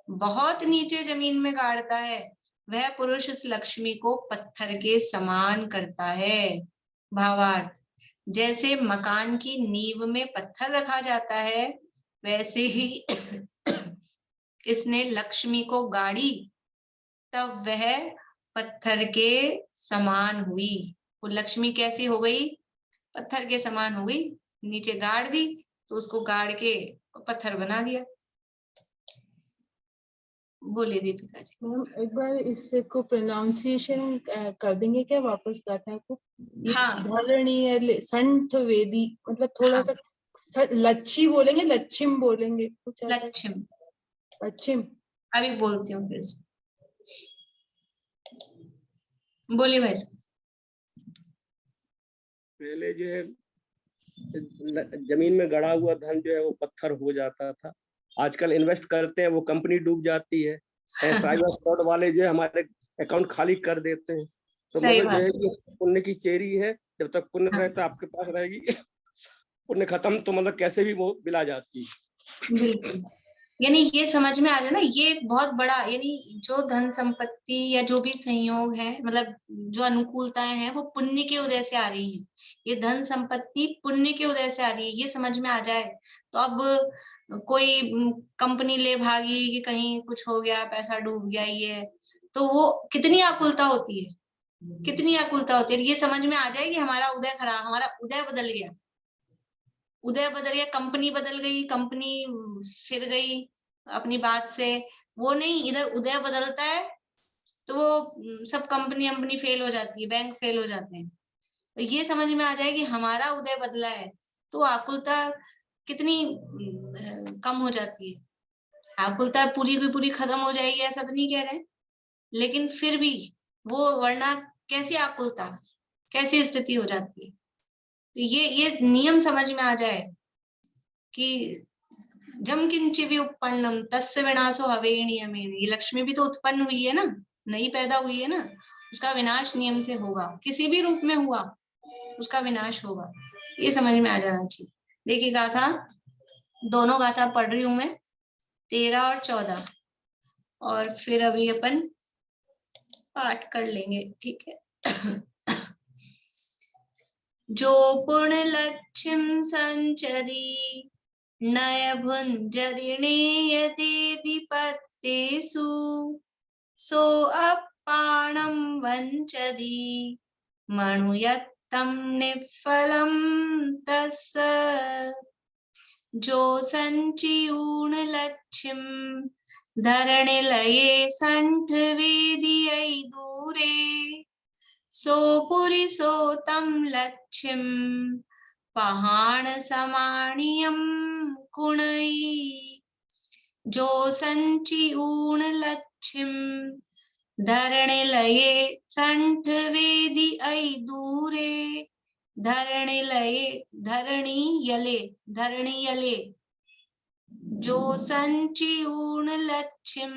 बहुत नीचे जमीन में गाड़ता है, वह पुरुष उस लक्ष्मी को पत्थर के समान करता है। भावार्थ, जैसे मकान की नींव में पत्थर रखा जाता है, वैसे ही इसने लक्ष्मी को गाड़ी, तब वह पत्थर के समान हुई। वो लक्ष्मी कैसी हो गई? पत्थर के समान हो गई। नीचे गाड़ दी तो उसको गाड़ के पत्थर बना दिया। बोले दीपिका जी। मैम एक बार इससे को प्रोनाउंसिएशन कर देंगे क्या वापस गाथा को? ये हाँ धरणीय संठ वेदी, मतलब थोड़ा हाँ, सा लच्छी बोलेंगे, लच्छिम बोलेंगे कुछ ऐसा? लक्ष्म। पश्चिम। अभी बोलती हूँ फिर से। बोलिए भाई साहब। पहले जो है जमीन में गड़ा हुआ धन जो है वो पत्थर हो जाता था। आजकल इन्वेस्ट करते हैं, वो कंपनी डूब जाती है। एसआई और फ्रॉड वाले जो है हमारे अकाउंट खाली कर देते हैं। तो सही मतलब जो बात। है ये पुण्य की चेरी है, जब तक पुण्य हाँ, रहता आपके पास रहेगी, पुण्य खत्म तो मतलब कैसे भी वो बिला जाती है। बिल्कुल। यानी ये समझ में आ जाए ना, ये बहुत बड़ा, यानी जो धन संपत्ति या जो भी संयोग है, मतलब जो अनुकूलताएं हैं, वो पुण्य के उदय से आ रही हैं। ये धन संपत्ति पुण्य के उदय से आ रही है, ये समझ में आ जाए तो अब कोई कंपनी ले भागी कि कहीं कुछ हो गया, पैसा डूब गया, ये तो वो कितनी आकुलता होती है, कितनी आकुलता होती है। ये समझ में आ जाए कि हमारा उदय खराब, हमारा उदय बदल गया, उदय बदल गया, कंपनी बदल गई, कंपनी फिर गई अपनी बात से। वो नहीं, इधर उदय बदलता है तो वो सब कंपनी अपनी फेल हो जाती है, बैंक फेल हो जाते हैं। तो ये समझ में आ जाए कि हमारा उदय बदला है, तो आकुलता कितनी कम हो जाती है। आकुलता पूरी की पूरी खत्म हो जाएगी ऐसा तो नहीं कह रहे हैं, लेकिन फिर भी वो, वरना कैसी आकुलता, कैसी स्थिति हो जाती है। तो ये नियम समझ में आ जाए कि जम किंच भी उत्पन्नम तस्य विनाशो हवे नियमेन। ये लक्ष्मी भी तो उत्पन्न हुई है ना, नई पैदा हुई है ना, उसका विनाश नियम से होगा, किसी भी रूप में हुआ उसका विनाश होगा। ये समझ में आ जाना चाहिए। देखिए गाथा, दोनों गाथा पढ़ रही हूं मैं, 13 और 14, और फिर अभी अपन पाठ कर लेंगे, ठीक है। जो पुण्य लक्ष्यम संचरी नय भुंजरिणे यदेदिपत्तेषु सो अपाणं वंचति मनुयत्तं निफलं तस्य। जो संचियूण लक्ष्यम धरणे लये संठ वेदियै दूरे सो पुरिसो तं लक्ष्यम पहाण समाणियम कुणई। जो संचिऊण लक्ष्यम धरणे लये संठ वेदी ऐ दूरे धरणी लये धरणी यले। जो संचिऊण लक्ष्यम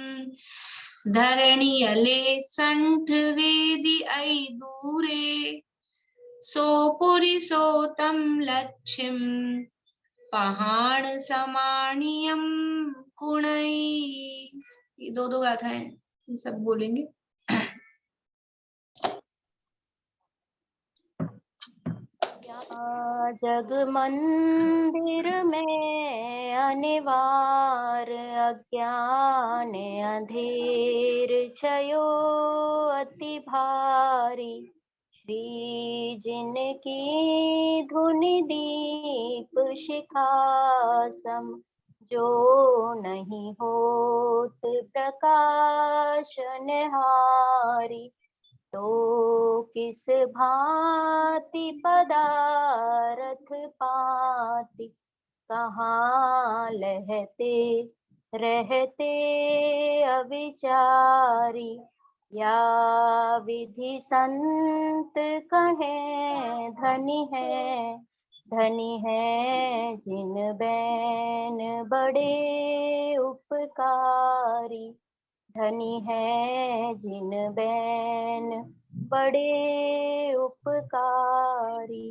धरणी यले संठ वेदी ऐ दूरे सो पुरिसो तं लक्ष्यम पहाण समाणियम कुणई। ये दो गाथाएं, ये सब बोलेंगे। जग मंदिर में अनिवार अज्ञान अंधेर छयो अति भारी। श्री जिनकी धुनि दीप शिखासम जो नहीं होत प्रकाश निहारी। तो किस भांति पदारथ पाति कहाँ लहते रहते अविचारी। या विधि संत कहें धनी है जिन बैन बड़े उपकारी। धनी है जिन बैन बड़े उपकारी।